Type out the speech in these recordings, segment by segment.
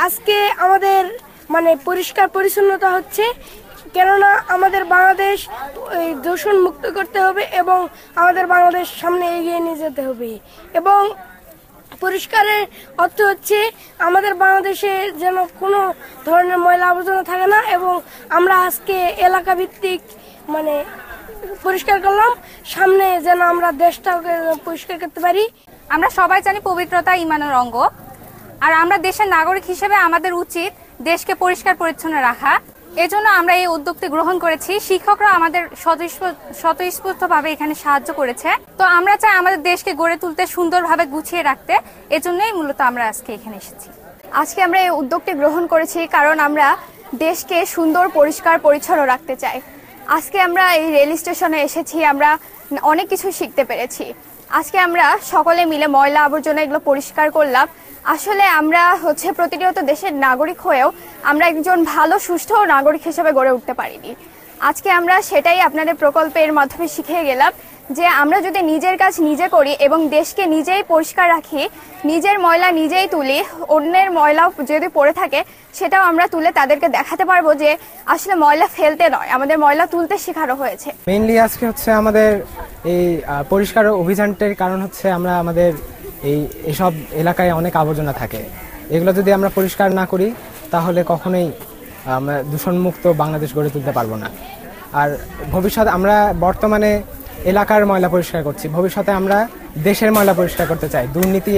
আজকে আমাদের মানে পরিষ্কার পরিচ্ছন্নতা হচ্ছে, কেননা আমাদের বাংলাদেশ দূষণ মুক্ত করতে হবে এবং আমাদের বাংলাদেশ সামনে এগিয়ে নিয়ে যেতে হবে। এবং পরিষ্কারের অর্থ হচ্ছে আমাদের বাংলাদেশে যেন কোনো ধরনের ময়লা আবর্জনা থাকে না, এবং আমরা আজকে এলাকা ভিত্তিক মানে পরিষ্কার করলাম, সামনে যেন আমরা দেশটাকে পরিষ্কার করতে পারি। আমরা সবাই জানি পবিত্রতা ইমানের অঙ্গ, আর আমরা দেশের নাগরিক হিসেবে আমাদের উচিত দেশকে পরিষ্কার পরিচ্ছন্ন রাখা। এজন্য আমরা এই উদ্যোগটি গ্রহণ করেছি। শিক্ষকরা আমাদের স্বতঃস্ফূর্তভাবে এখানে সাহায্য করেছে। তো আমরা চাই আমাদের দেশকে গড়ে তুলতে, সুন্দরভাবে গুছিয়ে রাখতে। এজন্যই মূলত আমরা আজকে এখানে এসেছি। আজকে আমরা এই উদ্যোগটি গ্রহণ করেছি কারণ আমরা দেশকে সুন্দর, পরিষ্কার, পরিচ্ছন্ন রাখতে চাই। আজকে আমরা এই রেল স্টেশনে এসেছি, আমরা অনেক কিছু শিখতে পেরেছি। আজকে আমরা সকলে মিলে ময়লা আবর্জনা এগুলো পরিষ্কার করলাম। আসলে আমরা প্রতিনিয়ত দেশের নাগরিক হয়েও আমরা একজন ভালো সুস্থ নাগরিক হিসেবে গড়ে উঠতে পারিনি। আজকে আমরা সেটাই আপনাদের প্রকল্পের মাধ্যমে শিখে গেলাম যে আমরা যদি নিজের কাজ নিজে করি এবং দেশকে নিজেই পরিষ্কার রাখি, নিজের ময়লা নিজেই তুলি, অন্যের ময়লাও যদি পড়ে থাকে সেটাও আমরা তুলে তাদেরকে দেখাতে পারবো যে আসলে ময়লা ফেলতে নয়, আমাদের ময়লা তুলতে শেখানো হয়েছে। মেইনলি আজকে আমাদের এই পরিষ্কার অভিযানটির কারণ আমরা আমাদের এইসব এলাকায় অনেক আবর্জনা থাকে, এগুলো যদি আমরা পরিষ্কার না করি তাহলে কখনোই আমরা দূষণমুক্ত বাংলাদেশ গড়ে তুলতে পারবো না। আর ভবিষ্যতে আমরা বর্তমানে এলাকার ময়লা পরিষ্কার করছি, ভবিষ্যতে আমরা দেশের ময়লা পরিষ্কার করতে চাই, দুর্নীতি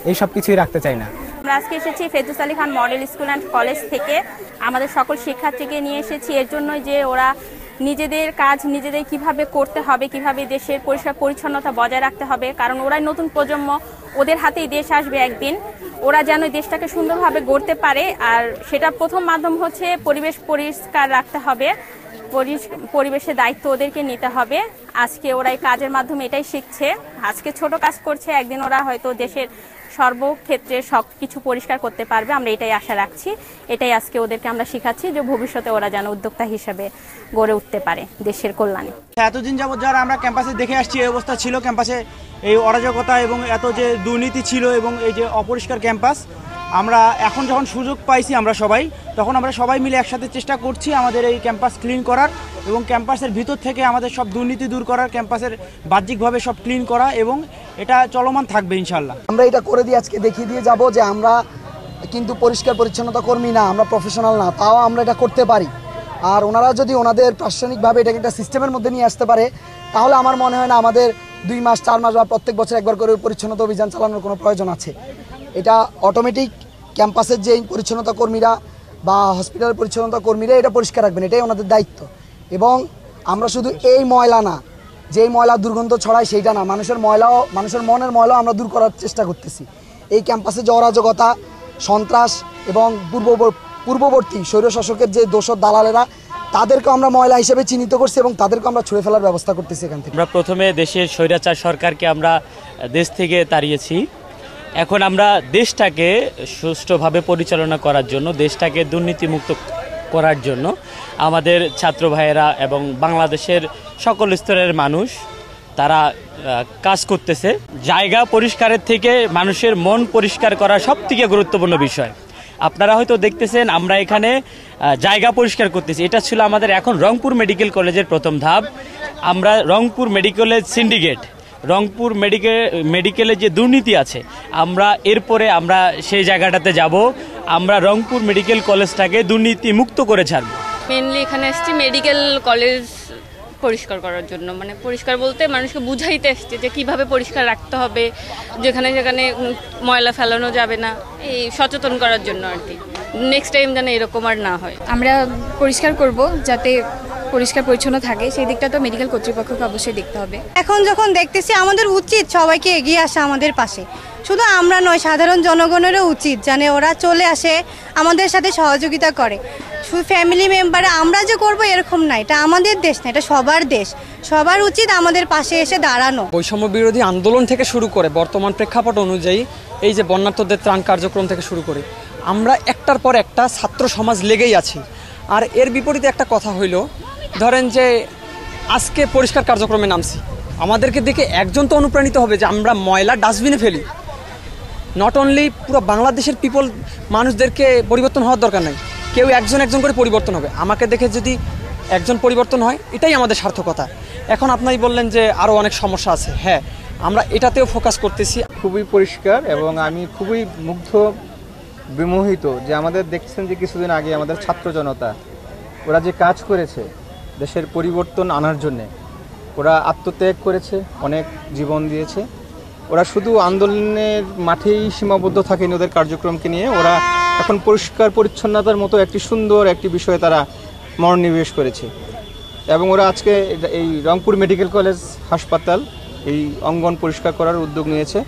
এইসব কিছুই রাখতে চাই না। আমরা আজকে এসেছি Ferdous Ali Khan model school and college থেকে। আমাদের সকল শিক্ষার্থীকে নিয়ে এসেছি এর জন্য যে ওরা নিজেদের কাজ নিজেদের কিভাবে করতে হবে, কিভাবে দেশের পরিষ্কার পরিচ্ছন্নতা বজায় রাখতে হবে, কারণ ওরাই নতুন প্রজন্ম, ওদের হাতেই দেশ আসবে একদিন। ওরা যেন দেশটাকে সুন্দরভাবে গড়তে পারে, আর সেটা প্রথম মাধ্যম হচ্ছে পরিবেশ পরিষ্কার রাখতে হবে, পরিবেশের দায়িত্ব ওদেরকে নিতে হবে। আজকে ওরা এই কাজের মাধ্যমে এটাই শিখছে। আজকে ছোট কাজ করছে, একদিন ওরা হয়তো দেশের সর্বক্ষেত্রে সব কিছু পরিষ্কার করতে পারবে, আমরা এটাই আশা রাখছি। এটাই আজকে ওদেরকে আমরা শেখাচ্ছি যে ভবিষ্যতে ওরা যেন উদ্যোক্তা হিসেবে গড়ে উঠতে পারে দেশের কল্যাণে। এতদিন যাবত যারা আমরা ক্যাম্পাসে দেখে আসছি, এই অবস্থা ছিল ক্যাম্পাসে, এই অরাজকতা এবং এত যে দুর্নীতি ছিল এবং এই যে অপরিষ্কার ক্যাম্পাস, আমরা এখন যখন সুযোগ পাইছি আমরা সবাই, তখন আমরা সবাই মিলে একসাথে চেষ্টা করছি আমাদের এই ক্যাম্পাস ক্লিন করার এবং ক্যাম্পাসের ভিতর থেকে আমাদের সব দুর্নীতি দূর করার, ক্যাম্পাসের বাহ্যিকভাবে সব ক্লিন করা, এবং এটা চলমান থাকবে ইনশাল্লাহ। আমরা এটা করে দিয়ে আজকে দেখিয়ে দিয়ে যাব যে আমরা কিন্তু পরিষ্কার পরিচ্ছন্নতা কর্মী না, আমরা প্রফেশনাল না, তাও আমরা এটা করতে পারি। আর ওনারা যদি ওনাদের প্রাতিষ্ঠানিকভাবে এটাকে একটা সিস্টেমের মধ্যে নিয়ে আসতে পারে, তাহলে আমার মনে হয় না আমাদের 2 মাস 4 মাস বা প্রত্যেক বছর একবার করে পরিচ্ছন্নতা অভিযান চালানোর কোনো প্রয়োজন আছে। এটা অটোমেটিক ক্যাম্পাসের যে পরিচ্ছন্নতা কর্মীরা বা হসপিটালের পরিচ্ছন্নতা কর্মীরা এটা পরিষ্কার রাখবেন, এটাই ওনাদের দায়িত্ব। এবং আমরা শুধু এই ময়লা না, যেই ময়লা দুর্গন্ধ ছড়ায় সেইটা না, মানুষের মনের ময়লাও আমরা দূর করার চেষ্টা করতেছি। এই ক্যাম্পাসে যে অরাজকতা, সন্ত্রাস এবং পূর্ববর্তী স্বৈরশাসকের যে দোসর দালালেরা, তাদেরকে আমরা ময়লা হিসেবে চিহ্নিত করছি এবং তাদেরকে আমরা ছুঁড়ে ফেলার ব্যবস্থা করতেছি এখান থেকে। আমরা প্রথমে দেশের স্বৈরাচার সরকারকে আমরা দেশ থেকে তাড়িয়েছি। এখন আমরা দেশটাকে সুষ্ঠুভাবে পরিচালনা করার জন্য, দেশটাকে দুর্নীতিমুক্ত করার জন্য আমাদের ছাত্র ভাইয়েরা এবং বাংলাদেশের সকল স্তরের মানুষ তারা কাজ করতেছে। জায়গা পরিষ্কারের থেকে মানুষের মন পরিষ্কার করা সবথেকে গুরুত্বপূর্ণ বিষয়। আপনারা হয়তো দেখতেছেন আমরা এখানে জায়গা পরিষ্কার করতেছি, এটা ছিল আমাদের এখন রংপুর মেডিকেল কলেজের প্রথম ধাপ। আমরা রংপুর মেডিকেলের সিন্ডিকেট, রংপুর মেডিকেলে যে দুর্নীতি আছে, এরপরে আমরা সেই জায়গাটাতে যাব। আমরা রংপুর মেডিকেল কলেজটাকে দুর্নীতি মুক্ত করে ছাড়ব। মেনলি এখানে এসেছি মেডিকেল কলেজ পরিষ্কার করার জন্য, মানে পরিষ্কার বলতে মানুষকে বুঝাইতে এসছে যে কিভাবে পরিষ্কার রাখতে হবে, যেখানে যেখানে ময়লা ফেলানো যাবে না, এই সচেতন করার জন্য আর কি। নেক্সট টাইম যেন এরকম আর না হয়। আমরা পরিষ্কার করব যাতে পরিষ্কার পরিচ্ছন্ন থাকে, সেই দিকটা তো মেডিকেল কর্তৃপক্ষকে অবশ্যই দেখতে হবে। এখন যখন দেখতেছি আমাদের উচিত সবাইকে এগিয়ে আসা আমাদের পাশে, শুধু আমরা নয় সাধারণ জনগণেরও উচিত যেন ওরা চলে আসে আমাদের সাথে সহযোগিতা করে। শুধু ফ্যামিলি মেম্বার আমরা যে করবো এরকম না, এটা আমাদের দেশ না, এটা সবার দেশ, সবার উচিত আমাদের পাশে এসে দাঁড়ানো। বৈষম্য বিরোধী আন্দোলন থেকে শুরু করে বর্তমান প্রেক্ষাপট অনুযায়ী এই যে বন্যার্তদের ত্রাণ কার্যক্রম থেকে শুরু করে আমরা একটার পর একটা ছাত্র সমাজ লেগেই আছি। আর এর বিপরীতে একটা কথা হইল, ধরেন যে আজকে পরিষ্কার কার্যক্রমে নামছি, আমাদেরকে দেখে একজন তো অনুপ্রাণিত হবে যে আমরা ময়লা ডাস্টবিনে ফেলি, নট অনলি পুরো বাংলাদেশের মানুষদেরকে পরিবর্তন হওয়ার দরকার নাই, কেউ একজন একজন করে পরিবর্তন হবে। আমাকে দেখে যদি একজন পরিবর্তন হয়, এটাই আমাদের সার্থকতা। এখন আপনি বললেন যে আরও অনেক সমস্যা আছে, হ্যাঁ আমরা এটাতেও ফোকাস করতেছি। খুবই পরিষ্কার এবং আমি খুবই মুগ্ধ বিমোহিত যে আমাদের দেখছেন যে কিছুদিন আগে আমাদের ছাত্র জনতা ওরা যে কাজ করেছে দেশের পরিবর্তন আনার জন্যে, ওরা আত্মত্যাগ করেছে, অনেক জীবন দিয়েছে। ওরা শুধু আন্দোলনের মাঠেই সীমাবদ্ধ থাকেনি ওদের কার্যক্রমকে নিয়ে, ওরা এখন পরিষ্কার পরিচ্ছন্নতার মতো একটি সুন্দর একটি বিষয়ে তারা মনোনিবেশ করেছে। এবং ওরা আজকে এই রংপুর মেডিকেল কলেজ হাসপাতাল এই অঙ্গন পরিষ্কার করার উদ্যোগ নিয়েছে।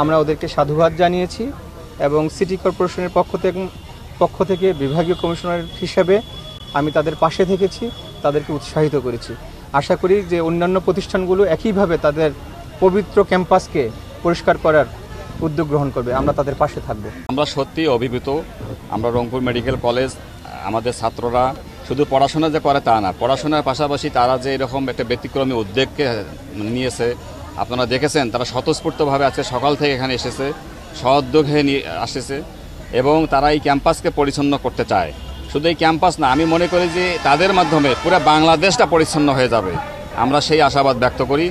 আমরা ওদেরকে সাধুবাদ জানিয়েছি এবং সিটি কর্পোরেশনের পক্ষ থেকে বিভাগীয় কমিশনার হিসেবে আমি তাদের পাশে থেকেছি, তাদেরকে উৎসাহিত করেছি। আশা করি যে অন্যান্য প্রতিষ্ঠানগুলো একইভাবে তাদের পবিত্র ক্যাম্পাসকে পরিষ্কার করার উদ্যোগ গ্রহণ করবে। আমরা তাদের পাশে থাকব। আমরা সত্যি অভিভূত। আমরা রংপুর মেডিকেল কলেজ, আমাদের ছাত্ররা শুধু পড়াশোনা যে করে তা না, পড়াশোনার পাশাপাশি তারা যে এরকম একটা ব্যতিক্রমী উদ্যোগকে নিয়েছে, আপনারা দেখেছেন তারা স্বতঃস্ফূর্তভাবে আজকে সকাল থেকে এখানে এসেছে, সদ্যোগে নিয়ে আসেছে এবং তারা এই ক্যাম্পাসকে পরিচ্ছন্ন করতে চায়। শুধু এই ক্যাম্পাস না, আমি মনে করি যে তাদের মাধ্যমে পুরো বাংলাদেশটা পরিচ্ছন্ন হয়ে যাবে। আমরা সেই আশাবাদ ব্যক্ত করি।